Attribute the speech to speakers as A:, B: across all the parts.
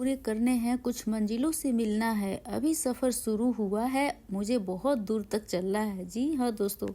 A: पूरे करने हैं, कुछ मंजिलों से मिलना है, अभी सफ़र शुरू हुआ है, मुझे बहुत दूर तक चलना है। जी हाँ दोस्तों,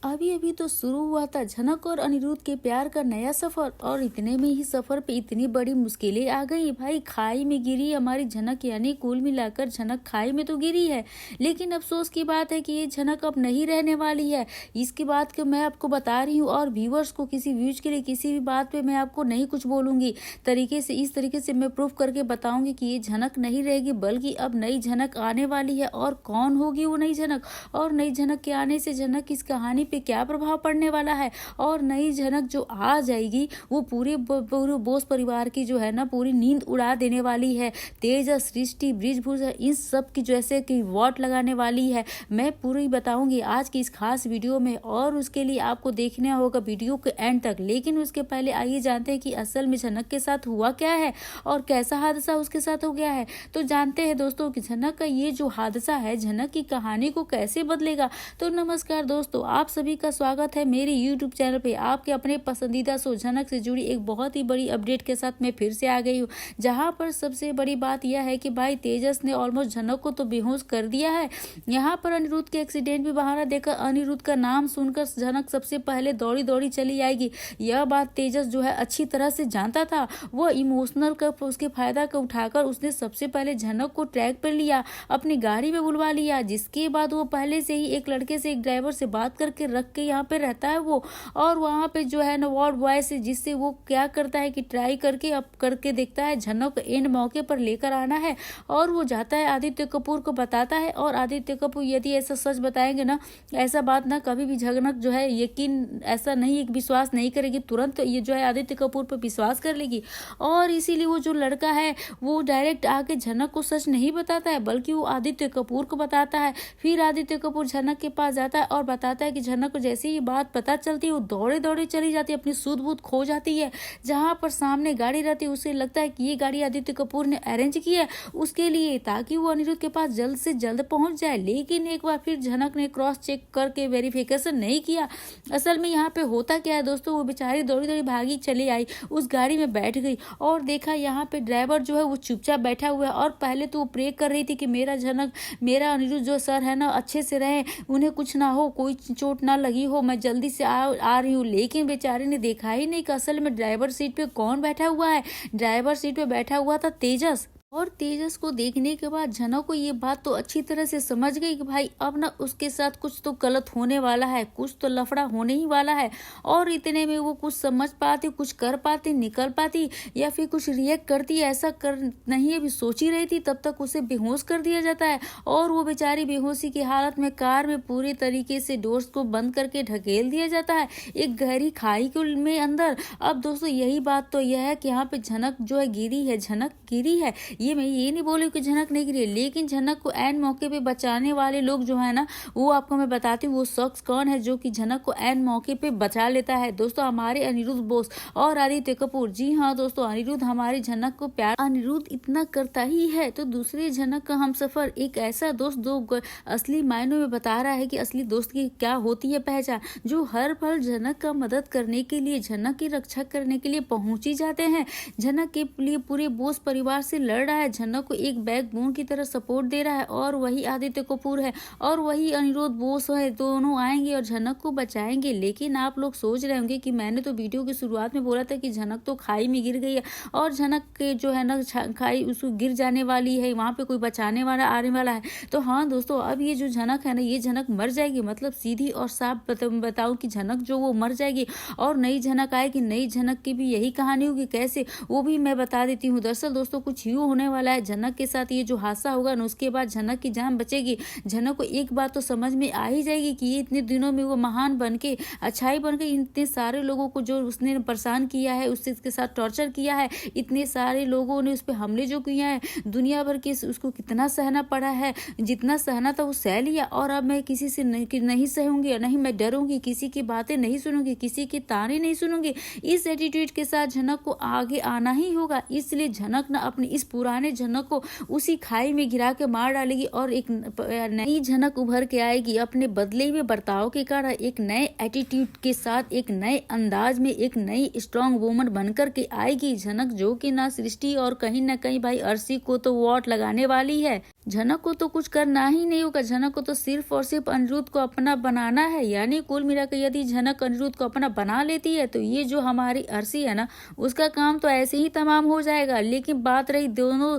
A: अभी अभी तो शुरू हुआ था झनक और अनिरुद्ध के प्यार का नया सफर, और इतने में ही सफर पे इतनी बड़ी मुश्किलें आ गई। भाई खाई में गिरी हमारी झनक, यानी कुल मिलाकर झनक खाई में तो गिरी है, लेकिन अफसोस की बात है कि ये झनक अब नहीं रहने वाली है। इसकी बात को मैं आपको बता रही हूँ, और व्यूवर्स को किसी व्यूज के लिए किसी भी बात पे मैं आपको नहीं कुछ बोलूंगी। इस तरीके से मैं प्रूफ करके बताऊंगी कि ये झनक नहीं रहेगी, बल्कि अब नई झनक आने वाली है। और कौन होगी वो नई झनक, और नई झनक के आने से झनक की इस कहानी पे क्या प्रभाव पड़ने वाला है, और नई झनक जो आ जाएगी वो पूरे बोस परिवार की जो है ना पूरी नींद उड़ा देने वाली है। तेज, सृष्टि, बृजभूषण, इन सब की जैसे कि वॉट लगाने वाली है। मैं पूरी बताऊंगी आज की इस खास वीडियो में, और उसके लिए आपको देखना होगा वीडियो के एंड तक। लेकिन उसके पहले आइए जानते हैं कि असल में झनक के साथ हुआ क्या है और कैसा हादसा उसके साथ हो गया है। तो जानते हैं दोस्तों कि झनक का ये जो हादसा है झनक की कहानी को कैसे बदलेगा। तो नमस्कार दोस्तों, आप सभी का स्वागत है मेरे YouTube चैनल पे। आपके अपने पसंदीदा शो झनक से जुड़ी एक बहुत ही बड़ी अपडेट के साथ मैं फिर से आ गई हूँ, जहाँ पर सबसे बड़ी बात यह है कि भाई तेजस ने ऑलमोस्ट झनक को तो बेहोश कर दिया है। यहाँ पर अनिरुद्ध के एक्सीडेंट भी बहाना देकर अनिरुद्ध का नाम सुनकर झनक सबसे पहले दौड़ी दौड़ी चली आएगी। यह बात तेजस जो है अच्छी तरह से जानता था। वो इमोशनल का उसके फायदा का उठाकर उसने सबसे पहले झनक को ट्रैक पर लिया, अपनी गाड़ी में बुलवा लिया। जिसके बाद वो पहले से ही एक लड़के से, एक ड्राइवर से बात करके रख के यहाँ पे रहता है वो, और वहाँ पे जो है ना वार्ड बॉय से, जिससे वो क्या करता है कि ट्राई करके अब करके देखता है झनक को एंड मौके पर लेकर आना है। और वो जाता है आदित्य कपूर को बताता है, और आदित्य कपूर यदि ऐसा सच बताएंगे ना, ऐसा बात ना कभी भी झनक जो है यकीन ऐसा नहीं, एक विश्वास नहीं करेगी, तुरंत ये जो है आदित्य कपूर पर विश्वास कर लेगी। और इसीलिए वो जो लड़का है वो डायरेक्ट आके झनक को सच नहीं बताता है, बल्कि वो आदित्य कपूर को बताता है। फिर आदित्य कपूर झनक के पास जाता है और बताता है कि झनक को जैसे ये बात पता चलती है वो दौड़े दौड़े चली जाती है, अपनी सूध बूध खो जाती है। जहां पर सामने गाड़ी रहती है उसे लगता है कि ये गाड़ी आदित्य कपूर ने अरेंज की है उसके लिए, ताकि वो अनिरुद्ध के पास जल्द से जल्द पहुंच जाए। लेकिन एक बार फिर झनक ने क्रॉस चेक करके वेरिफिकेशन नहीं किया। असल में यहाँ पे होता क्या है दोस्तों, वो बेचारी दौड़ी दौड़ी भागी चली आई, उस गाड़ी में बैठ गई और देखा यहाँ पे ड्राइवर जो है वो चुपचाप बैठा हुआ है। और पहले तो वो प्रे कर रही थी कि मेरा झनक, मेरा अनिरुद्ध जो सर है ना अच्छे से रहे, उन्हें कुछ ना हो, कोई चोट ना लगी हो, मैं जल्दी से आ रही हूँ। लेकिन बेचारे ने देखा ही नहीं कि असल में ड्राइवर सीट पे कौन बैठा हुआ है। ड्राइवर सीट पे बैठा हुआ था तेजस। और तेजस को देखने के बाद झनक को ये बात तो अच्छी तरह से समझ गई कि भाई अब ना उसके साथ कुछ तो गलत होने वाला है, कुछ तो लफड़ा होने ही वाला है। और इतने में वो कुछ समझ पाती, कुछ कर पाती, निकल पाती, या फिर कुछ रिएक्ट करती, ऐसा कर नहीं अभी सोच ही रही थी, तब तक उसे बेहोश कर दिया जाता है। और वो बेचारी बेहोशी की हालत में कार में पूरी तरीके से डोर्स को बंद करके ढकेल दिया जाता है एक गहरी खाई के में अंदर। अब दोस्तों यही बात तो यह है कि यहाँ पे झनक जो है गिरी है, झनक गिरी है। ये मैं ये नहीं बोली कि झनक नहीं गिरी, लेकिन झनक को एंड मौके पे बचाने वाले लोग जो है ना, वो आपको मैं बताती हूँ वो शख्स कौन है जो कि झनक को एंड मौके पे बचा लेता है। दोस्तों हमारे अनिरुद्ध बोस और आदित्य कपूर। जी हाँ दोस्तों, अनिरुद्ध हमारी झनक को प्यार अनिरुद्ध इतना करता ही है तो दूसरे झनक का हम सफर एक ऐसा दोस्त जो असली मायनों में बता रहा है कि असली दोस्त की क्या होती है पहचान, जो हर पल झनक का मदद करने के लिए, झनक की रक्षा करने के लिए पहुंची जाते हैं, झनक के लिए पूरे बोस परिवार से लड़ रहा है, झनक को एक बैकबोन की तरह सपोर्ट दे रहा है। और वही आदित्य कपूर है और वही अनिरुद्ध बोस है, दोनों आएंगे और झनक को बचाएंगे। लेकिन आप लोग सोच रहे होंगे कि मैंने तो वीडियो की शुरुआत में बोला था कि झनक तो खाई में गिर गई है, और झनक के जो है ना खाई उसको गिर जाने वाली है, वहां पे कोई बचाने वाला आने वाला है। तो हाँ दोस्तों, अब ये जो झनक है ना, ये झनक मर जाएगी, मतलब सीधी और साफ बताऊं कि झनक जो वो मर जाएगी और नई झनक आएगी। नई झनक की भी यही कहानी होगी, कैसे वो भी मैं बता देती हूँ। दरअसल दोस्तों कुछ यूँ होने वाला है, झनक के साथ ये जो हादसा होगा ना, उसके बाद झनक की जान बचेगी। झनक को एक बात तो समझ में आ ही जाएगी कि ये इतने दिनों में वो महान बन के, अच्छाई बन के, इतने सारे लोगों को जो उसने परेशान किया है, उससे इसके साथ टॉर्चर किया है, इतने सारे लोगों ने उस पर हमले जो किया है, दुनिया भर के, उसको कितना सहना पड़ा है, जितना सहना था वो सह लिया। और अब मैं किसी से नहीं सहूंगी, नहीं मैं डरूंगी, किसी की बातें नहीं सुनूंगी, किसी के ताने नहीं सुनूंगी। इस एटीट्यूड के साथ झनक को आगे आना ही होगा। इसलिए झनक ना अपनी इस पूरा पुराने झनक को उसी खाई में गिरा के मार डालेगी और एक नई झनक उभर के आएगी अपने बदले हुए बर्ताव के कारण, एक नए एटीट्यूड के साथ, एक नए अंदाज में, एक नई स्ट्रॉन्ग वुमन बनकर के आएगी झनक, जो कि ना सृष्टि और कहीं ना कहीं भाई अर्शी को तो वोट लगाने वाली है। झनक को तो कुछ करना ही नहीं होगा, झनक को तो सिर्फ और सिर्फ अनिरुद्ध को अपना बनाना है। यानी कुल मिलाकर यदि झनक अनिरुद्ध को अपना बना लेती है तो ये जो हमारी अर्शी है ना, उसका काम तो ऐसे ही तमाम हो जाएगा। लेकिन बात रही दोनों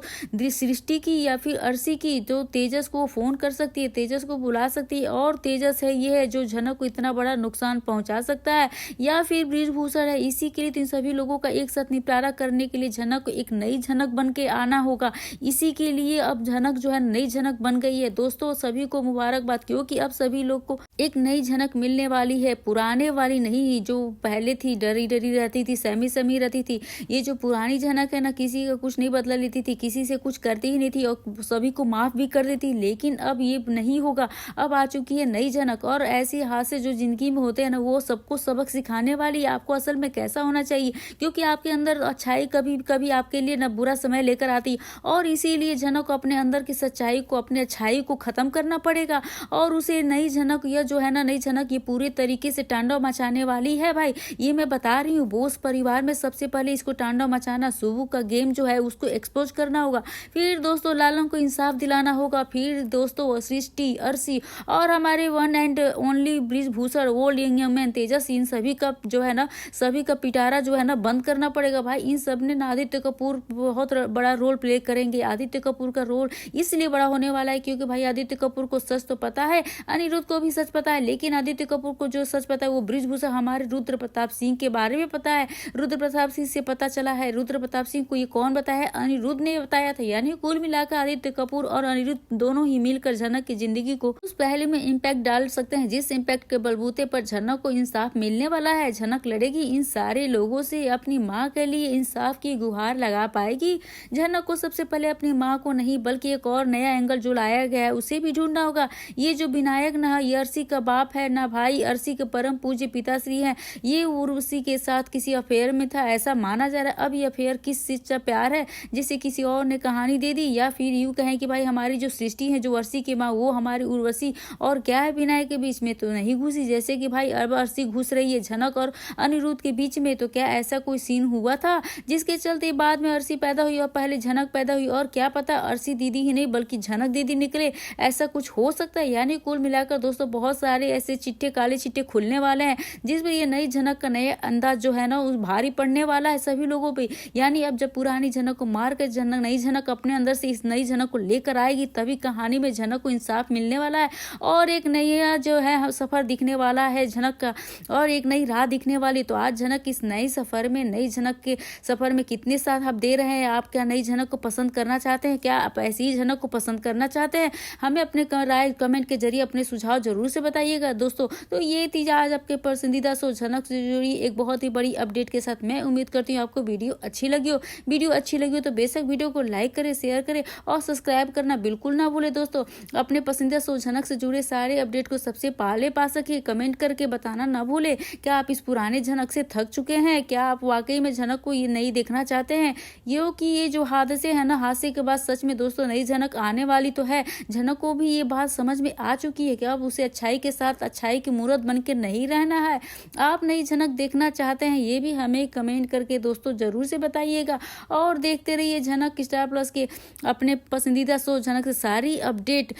A: सृष्टि की या फिर अर्शी की, तो तेजस को फोन कर सकती है, तेजस को बुला सकती है, और तेजस है ये है जो झनक को इतना बड़ा नुकसान पहुंचा सकता है, या फिर बृजभूषण है। इसी के लिए तो इन सभी लोगों का एक साथ निपटारा करने के लिए झनक को एक नई झनक बन के आना होगा। इसी के लिए अब झनक जो है नई झनक बन गई है। दोस्तों सभी को मुबारकबाद, क्योंकि अब सभी लोग को एक नई झनक मिलने वाली है, पुराने वाली नहीं जो पहले थी, डरी डरी रहती थी, सहमी सहमी रहती थी। ये जो पुरानी झनक है ना, किसी का कुछ नहीं बदला लेती थी, किसी से कुछ करती ही नहीं थी और सभी को माफ भी कर देती। लेकिन अब ये नहीं होगा, अब आ चुकी है नई झनक, और ऐसे हादसे जो जिंदगी में होते हैं ना, वो सबको सबक सिखाने वाली है आपको असल में कैसा होना चाहिए, क्योंकि आपके अंदर अच्छाई कभी कभी आपके लिए ना बुरा समय लेकर आती, और इसीलिए झनक को अपने अंदर की सच्चाई को, अपने अच्छाई को खत्म करना पड़ेगा। और उसे नई झनक, यह जो है ना नई झनक, ये पूरे तरीके से तांडव मचाने वाली है भाई। ये मैं बता रही हूँ, बोस परिवार में सबसे पहले इसको तांडव मचाना, सुबु का गेम जो है उसको एक्सपोज करना होगा, फिर दोस्तों लालों को इंसाफ दिलाना होगा, फिर दोस्तों सृष्टि, अर्शी और हमारे one and only Brijbhushan, old young man Tejas, इन सभी का जो है ना, सभी का पिटारा जो है ना बंद करना पड़ेगा भाई। इन सब ने आदित्य कपूर बहुत बड़ा रोल प्ले करेंगे। आदित्य कपूर का रोल इसलिए बड़ा होने वाला है क्योंकि भाई आदित्य कपूर को सच तो पता है, अनिरुद्ध को भी सच पता है, लेकिन आदित्य कपूर को जो सच पता है वो बृजभूषण हमारे रुद्र प्रताप सिंह के बारे में पता है। रुद्र प्रताप सिंह से पता चला है, रुद्र प्रताप सिंह को ये कौन बताया है? अनिरुद्ध ने बताया था। यानी कुल मिलाकर आदित्य कपूर और अनिरुद्ध दोनों ही मिलकर झनक की जिंदगी को उस पहले में इम्पैक्ट डाल सकते हैं, जिस इम्पैक्ट के बलबूते पर झनक को इंसाफ मिलने वाला है। झनक लड़ेगी इन सारे लोगों से, अपनी माँ के लिए इंसाफ की गुहार लगा पाएगी। झनक को सबसे पहले अपनी माँ को नहीं बल्कि एक और नया एंगल जो लाया गया है उसे भी ढूंढना होगा। ये जो विनायक ना ये अर्शी का बाप है ना भाई अर्शी के परम पूज्य पिताश्री हैं, ये उर्वशी के साथ किसी अफेयर में था ऐसा माना जा रहा है। अब ये अफेयर किस चीज का प्यार है जिसे किसी और ने कहानी दे दी, या फिर यूं कहें कि भाई हमारी जो सृष्टि है जो अर्शी की माँ वो हमारी उर्वशी और क्या है विनायक के बीच में तो नहीं घुसी, जैसे कि भाई अब अर्शी घुस रही है झनक और अनिरुद्ध के बीच में। तो क्या ऐसा कोई सीन हुआ था जिसके चलते बाद में अर्शी पैदा हुई और पहले झनक पैदा हुई, और क्या पता अर्शी दीदी ही नहीं बल्कि झनक दीदी निकले, ऐसा कुछ हो सकता है। यानी कुल मिलाकर दोस्तों बहुत सारे ऐसे चिट्टे काले चिट्टे खुलने वाले हैं जिसमें ये नई झनक का नया अंदाज जो है ना उस भारी पड़ने वाला है सभी लोगों पे। यानी अब जब पुरानी झनक को मार कर झनक नई झनक अपने अंदर से इस नई झनक को लेकर आएगी तभी कहानी में झनक को इंसाफ मिलने वाला है और एक नया जो है सफर दिखने वाला है झनक का, और एक नई राह दिखने वाली। तो आज झनक इस नई सफर में, नई झनक के सफर में कितने साथ आप दे रहे हैं? आप क्या नई झनक को पसंद करना चाहते हैं? क्या आप ऐसी ही झनक को पसंद करना चाहते हैं? हमें अपने राय कमेंट के जरिए अपने सुझाव जरूर से बताइएगा दोस्तों। तो ये थी आज आपके पसंदीदा शो झनक से जुड़ी एक बहुत ही बड़ी अपडेट के साथ। मैं उम्मीद करती हूँ आपको वीडियो अच्छी लगी हो। वीडियो अच्छी लगी हो तो बेशक वीडियो को लाइक करें, शेयर करें और सब्सक्राइब करना बिल्कुल ना भूले दोस्तों। अपने पसंदीदा शो झनक से जुड़े सारे अपडेट को सबसे पहले पा सके कमेंट करके बताना ना भूले। क्या आप इस पुराने झनक से थक चुके हैं? क्या आप वाकई में झनक को ये नहीं देखना चाहते हैं? ये जो हादसे है ना, हादसे के बाद सच में दोस्तों नई झनक आने वाली तो है। झनक को भी ये बात समझ में आ चुकी है कि अब उसे अच्छाई के साथ अच्छाई की मूरत बन के नहीं रहना है। आप नई झनक देखना चाहते हैं ये भी हमें कमेंट करके दोस्तों जरूर से बताइएगा, और देखते रहिए झनक स्टार प्लस के अपने पसंदीदा शो झनक से सारी अपडेट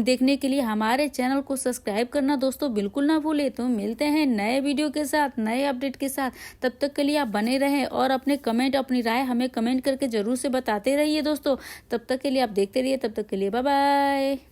A: देखने के लिए हमारे चैनल को सब्सक्राइब करना दोस्तों बिल्कुल ना भूले। तो मिलते हैं नए वीडियो के साथ, नए अपडेट के साथ। तब तक के लिए आप बने रहें और अपने कमेंट, अपनी राय हमें कमेंट करके जरूर से बताते रहिए दोस्तों। तब तक के लिए आप देखते रहिए, तब तक के लिए बाय बाय।